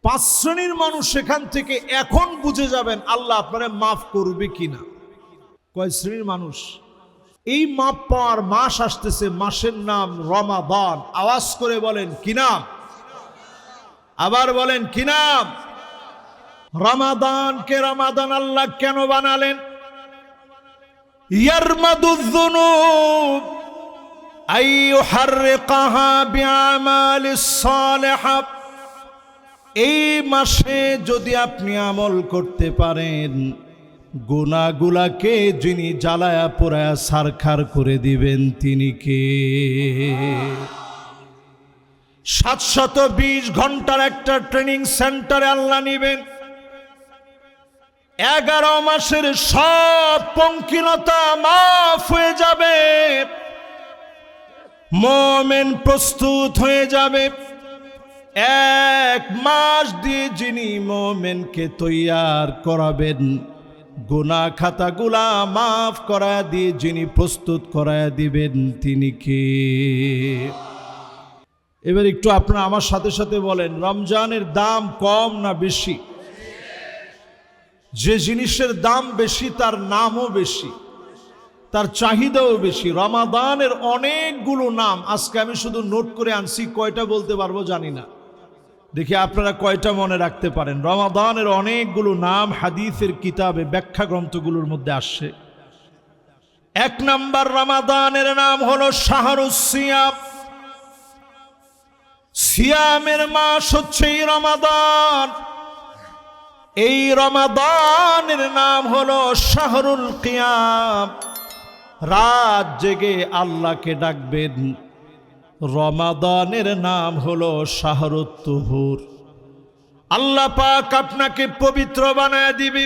পাঁচ শ্রেণীর মানুষ সেখান থেকে এখন বুঝে যাবেন আল্লাহ আপনারে মাফ করবে কিনা। কয় শ্রেণীর মানুষ? এই মাপ পাওয়ার মাস আসতেছে, মাসের নাম রমাদান। আওয়াজ করে বলেন কি নাম? আবার বলেন কি নাম? রমাদানকে রমাদান আল্লাহ কেন বানালেন? ইয়ারমাদুয-যুনুব আইয়ুহাররিকাহা বিআমালিস সালিহা। এই মাসে যদি আপনি আমল করতে পারেন, গুনাহগুলাকে যিনি জ্বালায়া পোড়ায়া ছারখার করে দিবেন তিনি কে? 720 ঘন্টার একটা ট্রেনিং সেন্টারে আল্লাহ নিবেন। 11 মাসের সব পঙ্কিলতা মাফ হয়ে যাবে, মুমিন প্রস্তুত হয়ে যাবে। 1 মাস দিয়ে যিনি মুমিনকে তৈয়ার করাবেন, গুনাহ খাতাগুলা মাফ করা দিয়ে যিনি প্রস্তুত করায়া দিবেন তিনি কে? এবার একটু আপনারা আমার সাথে সাথে বলেন, রমজানের দাম কম না বেশি? যে জিনিসের দাম বেশি তার নামও বেশি, তার চাহিদাও বেশি। রমাদানের অনেকগুলো নাম আজকে আমি শুধু নোট করে আনছি, কয়টা বলতে পারবো জানি না, দেখি আপনারা কয়টা মনে রাখতে পারেন। রমাদানের অনেকগুলো নাম হাদিসের কিতাবে ব্যাখ্যা গ্রন্থগুলোর মধ্যে আসছে। 1 নাম্বার রমাদানের নাম হলো শাহরুস সিয়াম। সিয়ামের মাস হচ্ছে এই রমাদান। এই রমাদানের নাম হলো শাহরুল কিয়াম। রাত জেগে আল্লাহকে ডাকবেন। রমাদানের নাম হলো শাহরুত তুহুর। আল্লাহ পাক আপনাকে পবিত্র বানায় দিবে।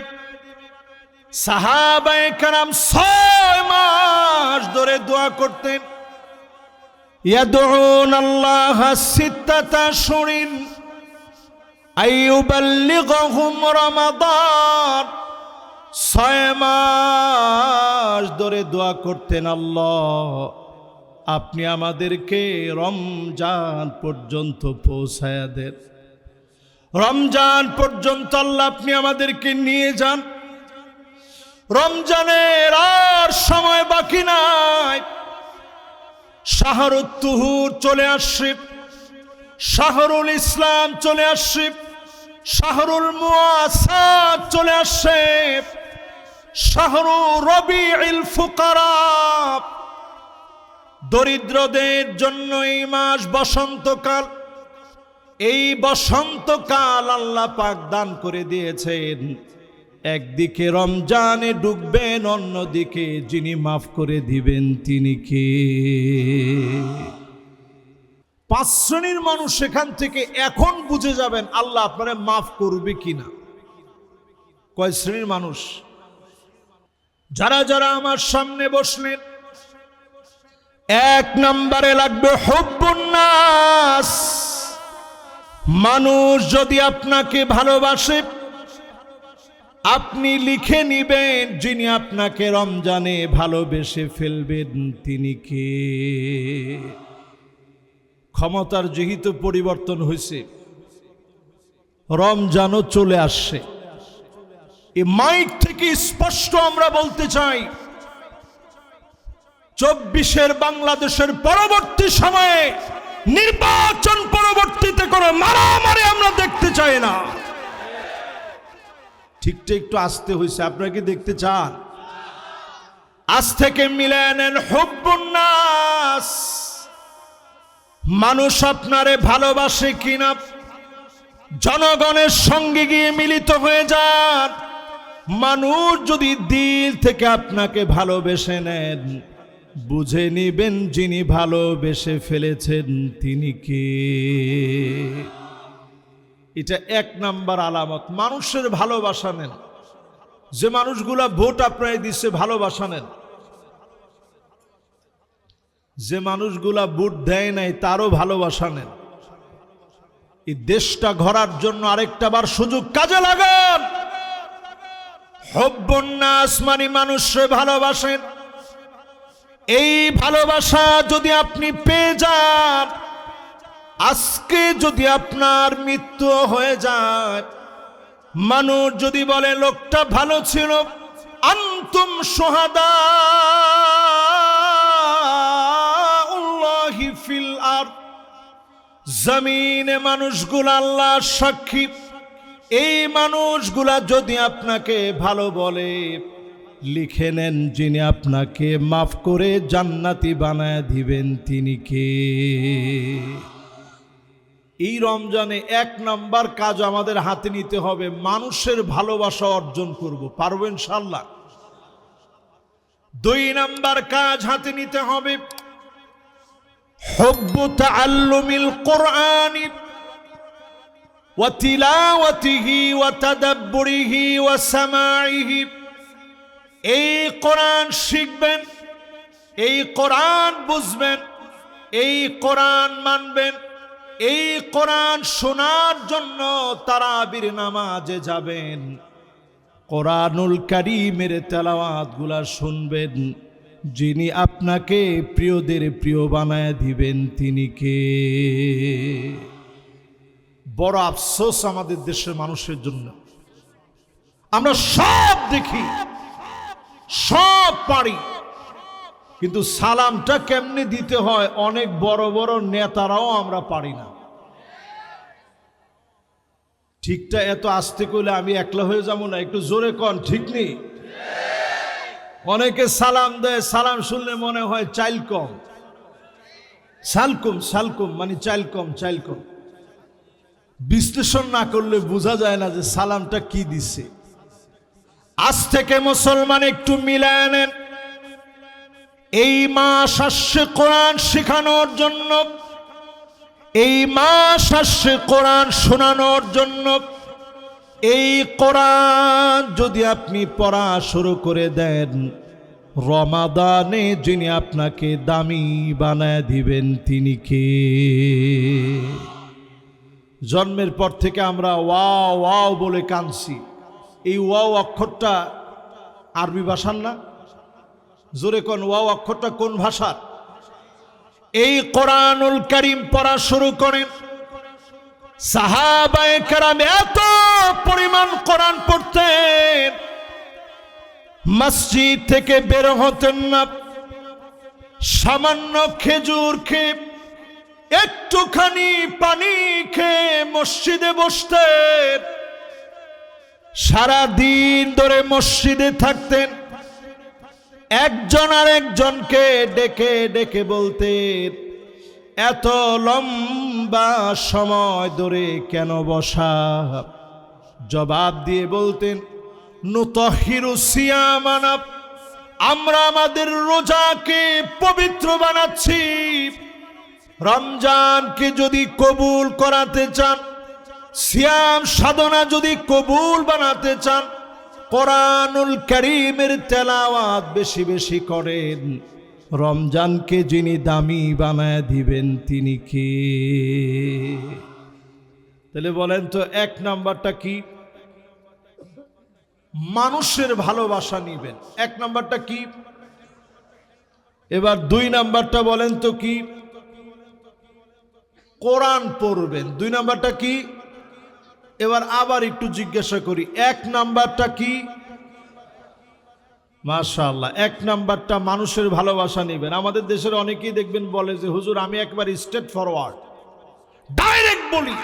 সাহাবায়ে কেরাম 6 মাস ধরে দোয়া করতেন। ইয়াদউন আল্লাহ সিত্তাতা শুরিন আইয়ুবাল্লিগহুম রমাদান। 6 মাস ধরে দোয়া করতেন, আল্লাহ আপনি আমাদেরকে রমজান পর্যন্ত পৌঁছায়া দেন। রমজান পর্যন্ত আল্লাহ আপনি আমাদেরকে নিয়ে যান। রমজানের আর সময় বাকি নাই। শাহরুত তুহুর চলে আসছে, শাহরুল ইসলাম চলে আসছে, শাহরুল মুআসাত চলে আসছে, শাহরু রবিউল ফুকারা। দরিদ্রদের জন্য এই মাস বসন্তকাল। এই বসন্তকাল আল্লাহ পাক দান করে দিয়েছেন। একদিকে রমজানে ডুববেন, অন্যদিকে যিনি মাফ করে দিবেন তিনি কে? 5 শ্রেণীর মানুষ সেখান থেকে এখন বুঝে যাবেন আল্লাহ আপনারে মাফ করবে কিনা। কয় শ্রেণীর মানুষ? যারা যারা আমার সামনে বসলেন, 1 নম্বরে লাগবে হুব্বুন নাস। মানুষ যদি আপনাকে ভালোবাসে, আপনি লিখে নিবেন যিনি আপনাকে রমজানে ভালোবেসে ফেলবেন তিনি কে? ক্ষমতার যেহেতু পরিবর্তন হয়েছে, রমজানও চলে আসছে। এই মাইক থেকে স্পষ্ট আমরা বলতে চাই, 24-এর বাংলাদেশের পরবর্তী সময়ে নির্বাচন পরবর্তীতে কোনো মারামারি আমরা দেখতে চাই না। ঠিকটা একটু আসতে হয়েছে, আপনারা কি দেখতে চান? আজ থেকে মিলে নেন হুব্বুন নাস। মানুষ আপনারে ভালোবাসে কিনা, জনগণের সঙ্গে গিয়ে মিলিত হয়ে যান। মানুষ যদি দিল থেকে আপনাকে ভালোবেসে নেন, বুঝে নিবেন যিনি ভালোবেসে ফেলেছেন তিনি কে? এটা 1 নাম্বার আলামত। মানুষের ভালোবাসা নেন। যে মানুষগুলা ভোট আপনারা দিচ্ছে, ভালোবাসা নেন। যে মানুষগুলা ভোট দেয় নাই তারও ভালোবাসা নেন। এই দেশটা গড়ার জন্য আরেকটা বার সুযোগ কাজে লাগান। হুব্বুন নাস মানে মানুষকে ভালোবাসেন। এই ভালোবাসা যদি আপনি পেয়ে যান, আজকে যদি আপনার মৃত্যু হয়ে যায়, মানুষ যদি বলে লোকটা ভালো ছিল, আনতুম শুহাদা আল্লাহি ফিল আরদ, জমিনে মানুষগুলা আল্লাহর সাক্ষী, এই মানুষগুলা যদি আপনাকে ভালো বলে, লিখে নেন যিনি আপনাকে মাফ করে জান্নাতি বানায় দিবেন তিনি কে? এই রমজানে 1 নাম্বার কাজ আমাদের হাতে নিতে হবে, মানুষের ভালোবাসা অর্জন করব। পারবো ইনশাআল্লাহ। 2 নাম্বার কাজ হাতে নিতে হবে, হুব্বু তাআল্লুমিল কুরআনি ওয়া তিলাওয়াতিহি ওয়া তাদাব্বুরিহি ওয়া সামাইহি। এই কোরআন শিখবেন, এই কোরআন বুঝবেন, এই কোরআন মানবেন, এই কোরআন শোনার জন্য তারাবির নামাজে যাবেন, কোরআনুল কারীমের তেলাওয়াত গুলা শুনবেন। যিনি আপনাকে প্রিয়দের প্রিয় বানায় দিবেন তিনি কে? বড় আফসোস আমাদের দেশের মানুষের জন্য। আমরা সব দেখি, সব পারি, কিন্তু সালামটা কেমনে দিতে হয় অনেক বড় বড় নেতারাও আমরা পারি না। ঠিকটা এত আস্তে করলে আমি একলা হয়ে যাবো না, একটু জোরে কন, ঠিক নেই? অনেকে সালাম দেয়, সালাম শুনলে মনে হয় চাইল কম, সালকুম সালকুম মানে চাইল কম, চাইল কম। বিশ্লেষণ না করলে বোঝা যায় না যে সালামটা কি দিছে। আজ থেকে মুসলমান একটু মিলায় নেন। এই মাস আসছে কোরআন শেখানোর জন্য, এই মাস আসছে কোরআন শোনানোর জন্য। এই কোরআন যদি আপনি পড়া শুরু করে দেন, রমাদানে যিনি আপনাকে দামি বানায় দিবেন তিনি কে? জন্মের পর থেকে আমরা ওয়াও ওয়াও বলে কাঁদছি। এই ওয়াও অক্ষরটা আরবি ভাষার না? জোরে কোন, ওয়াও অক্ষরটা কোন ভাষার? এই কোরআনুল কারীম পড়া শুরু করেন, সাহাবায়ে কেরাম এত পরিমাণ কোরআন পড়তেন, মসজিদ থেকে বের হতেন না, সামান্য খেজুর খেয়ে একটুখানি পানি খেয়ে মসজিদে বসতেন, সারা দিন ধরে মসজিদে থাকতেন। একজন আর একজনকে ডেকে ডেকে বলতেন, এত লম্বা সময় ধরে কেন বসা? জবাব দিয়ে বলতেন, নুতাহিরু সিয়ামানা, আমরা আমাদের রোজাকে পবিত্র বানাচ্ছি। রমজানকে যদি কবুল করাতে চান, সিয়াম সাধনা যদি কবুল বানাতে চান, কোরআনুল কারীমের তেলাওয়াত বেশি বেশি করেন। রমজানকে যিনি দামি বানায় দিবেন তিনি কে? তাহলে বলেন তো 1 নাম্বারটা কি? মানুষের ভালোবাসা নিবেন, 1 নাম্বারটা কি? এবার 2 নাম্বারটা বলেন তো কি? কোরআন পড়বেন। 2 নাম্বারটা কি? এবার আবার একটু জিজ্ঞাসা করি, 1 নাম্বারটা কি? মাশাআল্লাহ, 1 নাম্বারটা মানুষের ভালোবাসা নেবেন। আমাদের দেশের অনেকেই দেখবেন বলে যে হুজুর আমি একবার স্ট্রেট ফরওয়ার্ড, ডাইরেক্ট বলি।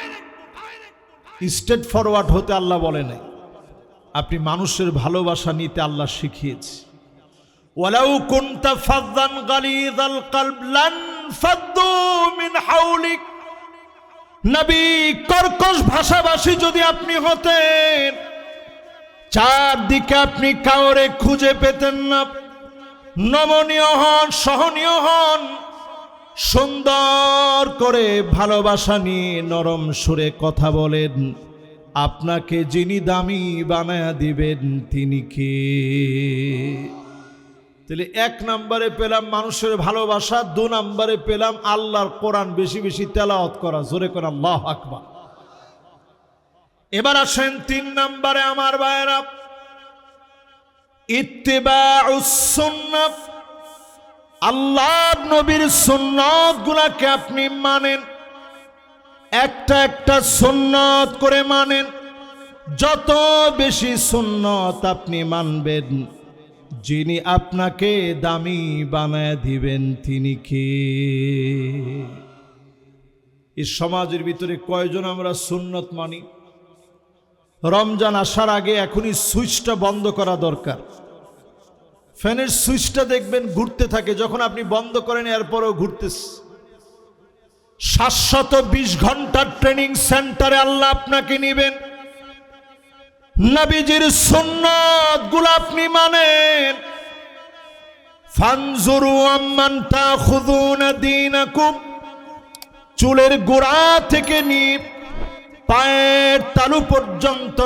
স্ট্রেট ফরওয়ার্ড হতে আল্লাহ বলে নাই, আপনি মানুষের ভালোবাসা নিতে আল্লাহ শিখিয়েছে। ওয়ালাউ কুনতা ফাযযান গালিযাল কলব লান ফাদ্দু মিন হাওলিক। নবী কর্কশ ভাষাভাষী যদি আপনি হতেন, চারদিকে আপনি কাউরে খুঁজে পেতেন না। নমনীয় হন, সহনীয় হন, সুন্দর করে ভালোবাসা নিয়ে নরম সুরে কথা বলেন। আপনাকে যিনি দামি বানায়া দিবেন তিনি কে? তাহলে 1 নম্বরে পেলাম মানুষের ভালোবাসা, 2 নম্বরে পেলাম আল্লাহর কোরআন বেশি বেশি তেলাওয়াত করা। জোরে করে আল্লাহু আকবার। এবার আসেন 3 নম্বরে আমার ভাইরা, ইত্তিবাউস সুন্নাহ। আল্লাহর নবীর সুন্নাত গুলাকে আপনি মানেন। একটা একটা সুন্নত করে মানেন। যত বেশি সুন্নত আপনি মানবেন, যিনি আপনাকে দামি বানায় দিবেন তিনি কে? এই সমাজের ভিতরে কয়জন আমরা সুন্নত মানি? রমজান আসার আগে এখনই সুইচটা বন্ধ করা দরকার। ফ্যানের সুইচটা দেখবেন ঘুরতে থাকে, যখন আপনি বন্ধ করেন এরপরও ঘুরতেছে। 720 ঘন্টার ট্রেনিং সেন্টারে আল্লাহ আপনাকে নিবেন। নবীজির সুন্নাত গুলো আপনি মানেন। ফানজুরু আম্মান তাখুযুনা দীনাকুম, চুলের গোড়া থেকে নিয়ে পায়ের তালু পর্যন্ত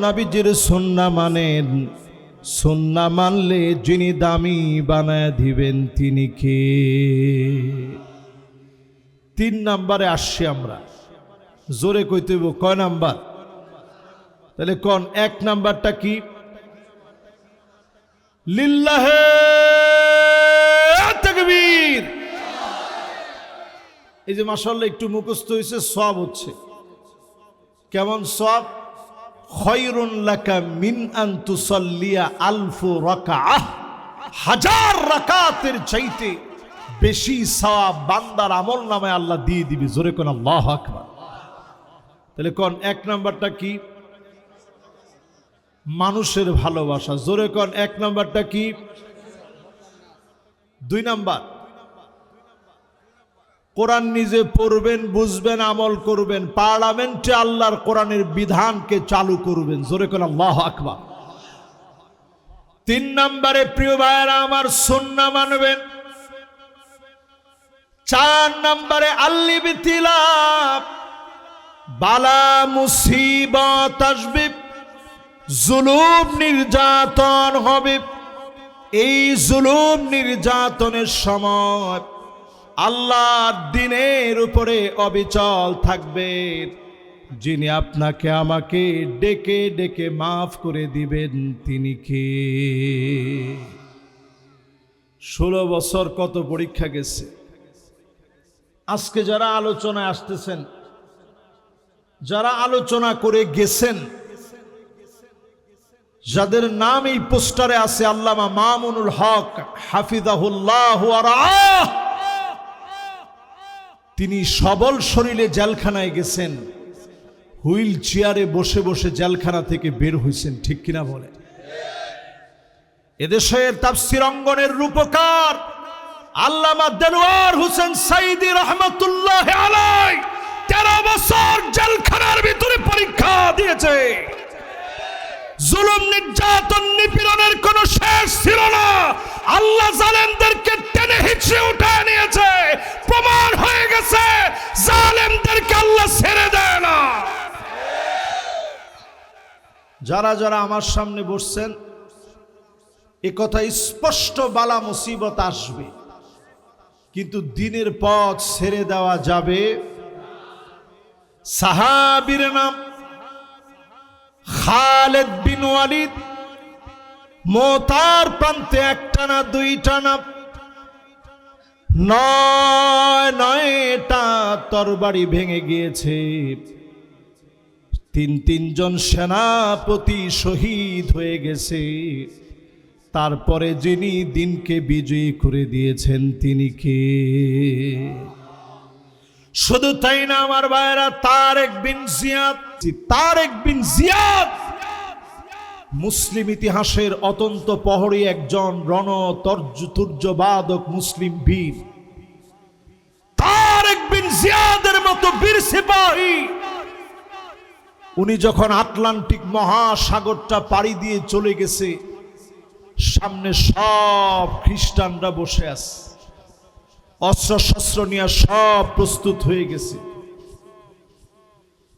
নবীজির সুন্নাহ মানেন। সুন্নাহ মানলে যিনি দামি বানায় দিবেন তিনি কে? 3 নম্বরে আসছি আমরা। জোরে কইতে হইব, কয় নাম্বার? তাহলে কোন 1 নাম্বারটা কি? লিল্লাহে তাকবীর। এই যে মাশাআল্লাহ একটু মুখস্থ হয়েছে, সওয়াব হচ্ছে। কেমন সওয়াব? খায়রুন লাকা মিন আন তুসাল্লিয়া আলফু রাকাআহ, 1000 রাকাতের চাইতে বেশি সওয়াব বান্দার আমল নামায় আল্লাহ দিয়ে দিবে। জোরে কোন আল্লাহু আকবার। তাহলে কোন 1 নাম্বারটা কি? মানুষের ভালোবাসা। জোরে কোন 1 নাম্বারটা কি? 2 নাম্বার, কোরআন নিজে পড়বেন, বুঝবেন, আমল করবেন। পার্লামেন্টে আল্লাহর কোরআনের বিধানকে চালু করবেন। জোরে কোন আল্লাহু আকবার। 3 নম্বরে প্রিয় ভাইরা আমার, সুন্নাহ মানবেন। 4 নম্বরে আল্লিবিতিলা, বালা মুসিবত আসবে, জুলুম নির্যাতন হবে। এই জুলুম নির্যাতনের সময় আল্লাহর দ্বীনের উপরে অবিচল থাকবেন, যিনি আপনাকে আমাকে ডেকে ডেকে মাফ করে দিবেন তিনি কে? 16 বছর কত পরীক্ষা গেছে। আজকে যারা আলোচনায় আসতেছেন, যারা আলোচনা করে গেছেন, যাদের নাম এই পোস্টারে আছে, আল্লামা মামুনুল হক হাফিজাহুল্লাহ ওয়া রাআহ, তিনি সবল শরীরে জেলখানায় গেছেন, হুইল চেয়ারে বসে বসে জেলখানা থেকে বের হয়েছেন। ঠিক কিনা বলে? এদেশের তাফসীর অঙ্গনের রূপকার আল্লামা দেলোয়ার হোসেন সাইদি রহমাতুল্লাহ আলাইহি 13 বছর জেলখানার ভিতরে পরীক্ষা দিয়েছে। জুলুম নির্যাতন নিপীড়নের কোনো শেষ ছিল না। আল্লাহ জালেমদেরকে টেনে হিঁচড়ে উঠায় নিয়েছে। প্রমাণ হয়ে গেছে জালেমদেরকে আল্লাহ ছেড়ে দেয় না। যারা যারা আমার সামনে বসছেন, এ কথা স্পষ্ট, বালা মুসিবত আসবে, কিন্তু দ্বীনের পথ ছেড়ে দেওয়া যাবে। সাহাবীর নাম খালিদ বিন ওয়ালিদ, মওতার প্রান্তে 1টা না 2টা না 9টা তরবারি ভেঙে গিয়েছে। 3 জন সেনাপতি শহীদ হয়ে গেছে। তারপরে যিনি দ্বীনকে বিজয়ী করে দিয়েছেন তিনি কে? শুধু তাই না আমার ভাইরা, তারেক বিন জিয়াদ মুসলিম ইতিহাসের অত্যন্ত প্রহরী একজন রণতুর্যবাদক মুসলিম বীর। তারেক বিন জিয়াদের মতো বীর সিপাহী, উনি যখন আটলান্টিক মহাসাগরটা পাড়ি দিয়ে চলে গেছে, সামনে সব খ্রিস্টানরা বসে আছে, অস্ত্র শস্ত্র নিয়ে সব প্রস্তুত হয়ে গেছে।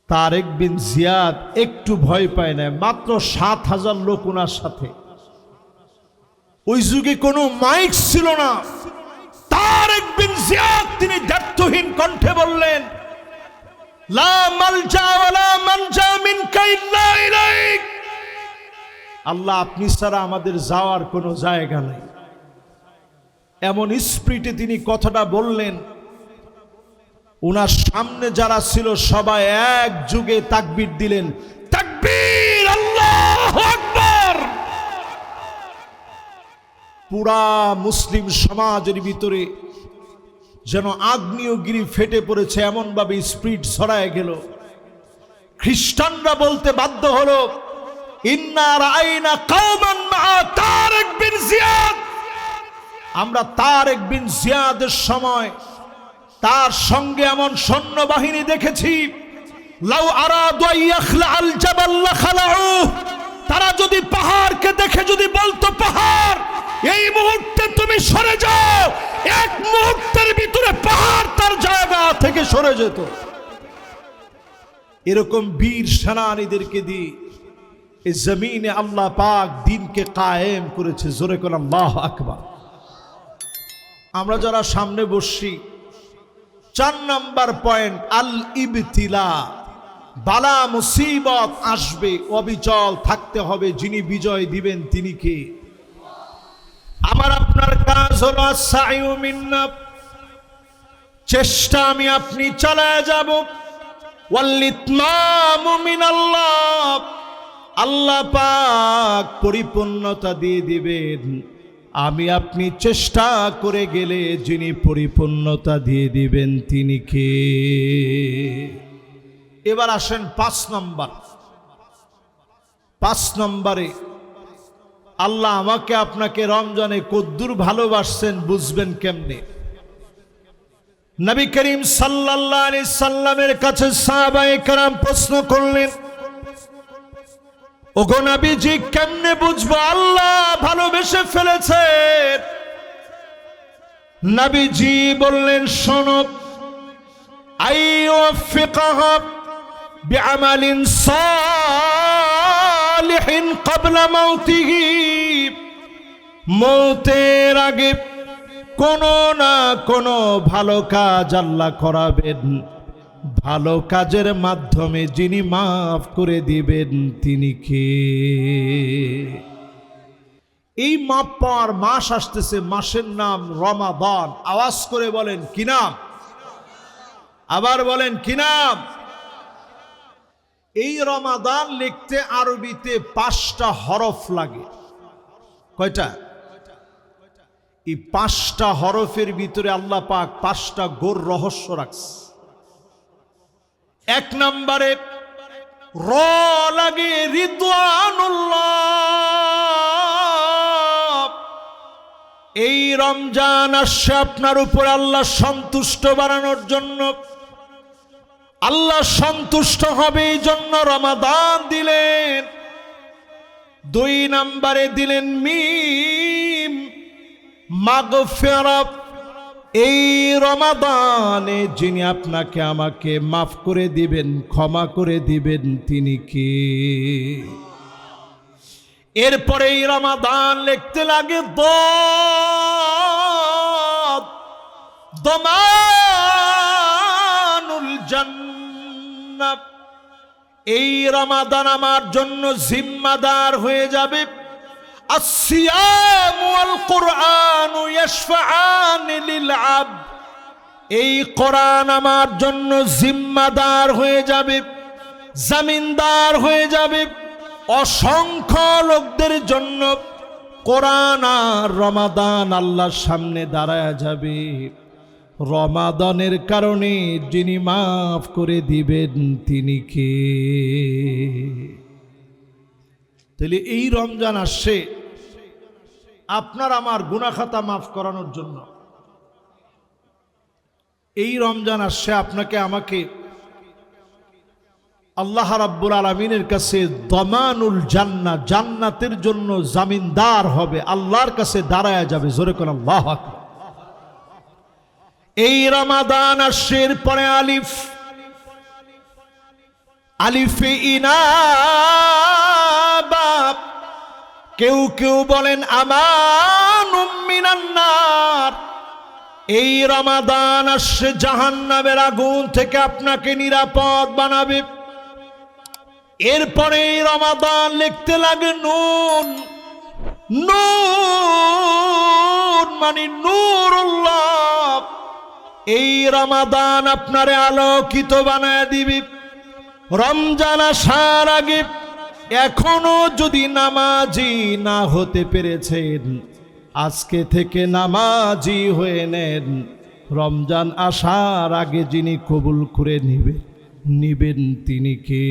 তারেক বিন জিয়াদ একটু ভয় পায় না। মাত্র 7000 লোক ওনার সাথে। ওই যুগে কোনো মাইক ছিল না। তারেক বিন জিয়াদ তিনি দ্ব্যর্থহীন কণ্ঠে বললেন, লা মালজা ওয়ালা মানজা মিনকা ইল্লা ইলাইক, আল্লাহ আপনি ছাড়া আমাদের যাওয়ার কোনো জায়গা নাই। এমন স্পিরিটে তিনি কথাটা বললেন, ওনার সামনে যারা ছিল সবাই এক যুগে তাকবীর দিলেন, তাকবীর, আল্লাহু আকবার। পুরা মুসলিম সমাজের ভিতরে যেন আগ্নেয়গিরি ফেটে পড়েছে, এমন ভাবে স্পিরিট ছড়ায় গেল। খ্রিস্টানরা বলতে বাধ্য হলো, ইন্না রাআইনা কওমান মা তারেক বিন জিয়াদ, আমরা তারেক বিন জিয়াদের সময় তার সঙ্গে এমন সৈন্যবাহিনী দেখেছি, লাউ আরাদু আইয়াখলা আল জাবাল লাখালাউ, তারা যদি পাহাড়কে দেখে যদি বলতো পাহাড় এই মুহূর্তে তুমি সরে যাও, এক মুহূর্তের ভিতরে পাহাড় তার জায়গা থেকে সরে যেত। এরকম বীর সেনানীদেরকে দিয়ে এই জমিনে আল্লাহ পাক দ্বীনকে কায়েম করেছে। জোরে করে আল্লাহু আকবার। আমরা যারা সামনে বসছি, 4 নাম্বার পয়েন্ট, আল ইবতিলা, বালা মুসিবত আসবে, অবিচল থাকতে হবে। যিনি বিজয় দিবেন তিনি কে? আমার আপনার কাজ হলো আস-সাইউ মিন্না, চেষ্টা আমি আপনি চালায় যাব। ওয়াল ইতমামু মিনাল্লাহ, আল্লাহ পাক পরিপূর্ণতা দিয়ে দিবেন। আমি আপনি চেষ্টা করে গেলে যিনি পরিপূর্ণতা দিয়ে দিবেন তিনি কে? এবার আসেন 5 নম্বর। 5 নম্বরে আল্লাহ আমাকে আপনাকে রমজানে কদ্দুর ভালোবাসছেন বুঝবেন কেমনে? নবী করিম সাল্লাল্লাহু আলাইহি সাল্লামের কাছে সাহাবায়ে কেরাম প্রশ্ন করলেন, ওগো নবীজি কেমনে বুঝবো আল্লাহ ভালোবেসে ফেলেছে? নবীজি বললেন, শোনো, আইয়ুফিকাহা বিআমালিন সালিহিন ক্বাবলা মাউতিহি, মৌতের আগে কোনো না কোনো ভালো কাজ আল্লাহ করাবেন। ভালো কাজের মাধ্যমে যিনি মাফ করে দিবেন তিনি কে? এই মাপ পাওয়ার মাস আসতেছে, মাসের নাম রমাদান। আওয়াজ করে বলেন কি নাম? আবার বলেন কি নাম? এই রমাদান লিখতে আরবিতে 5টা হরফ লাগে। কয়টা? এই 5টা হরফের ভিতরে আল্লাহ পাক 5টা গোর রহস্য রাখছে। 1 নম্বরে র লাগে রিদওয়ানুল্লাহ। এই রমজান আসছে আপনার উপর আল্লাহ সন্তুষ্ট বানানোর জন্য। আল্লাহ সন্তুষ্ট হবে এই জন্য রমাদান দিলেন। 2 নম্বরে দিলেন মিম, মাগফিরাত। এই রমাদানে যিনি আপনাকে আমাকে মাফ করে দিবেন, ক্ষমা করে দিবেন তিনি কে? এরপরে এই রমাদান লিখতে লাগে দাদ, দমানুল জান্নাত। এই রমাদান আমার জন্য জিম্মাদার হয়ে যাবে। আসসিয়াম ওয়াল কুরআন ইয়াশফাআন লিল আবদ। এই কোরআন আমার জন্য জিম্মাদার হয়ে যাবে, জামিনদার হয়ে যাবে। অসংখ্য লোকদের জন্য কোরআন আর রমাদান আল্লাহর সামনে দাঁড়ায় যাবে। রমাদানের কারণে যিনি মাফ করে দিবেন তিনি কে? তাহলে এই রমজান আসছে আপনার আমার গুনাহ খাতা মাফ করানোর জন্য। এই রমজান আসছে আপনাকে আমাকে আল্লাহ রাব্বুল আলামিনের কাছে দমানুল জান্নাত, জান্নাতের জন্য জামিনদার হবে, আল্লাহর কাছে দাঁড়ায় যাবে। জোরে কোন আল্লাহু আকবার। এই রমাদান আসছে পরে আলিফ, আলিফে ইনাবা। কেউ কেউ বলেন আমানুম মিনান নার। এই রমাদান আসছে জাহান্নামের আগুন থেকে আপনাকে নিরাপদ বানাবে। এরপরে এই রমাদান লিখতে লাগে নুন, নুন মানে নূরুল্লাহ। এই রমাদান আপনারে আলোকিত বানায় দিবি। রমজান আসার আগে এখনো যদি নামাজি না হতে পেরেছেন, আজকে থেকে নামাজি হয়ে নেন। রমজান আসার আগে যিনি কবুল করে নিবেন তিনি কে?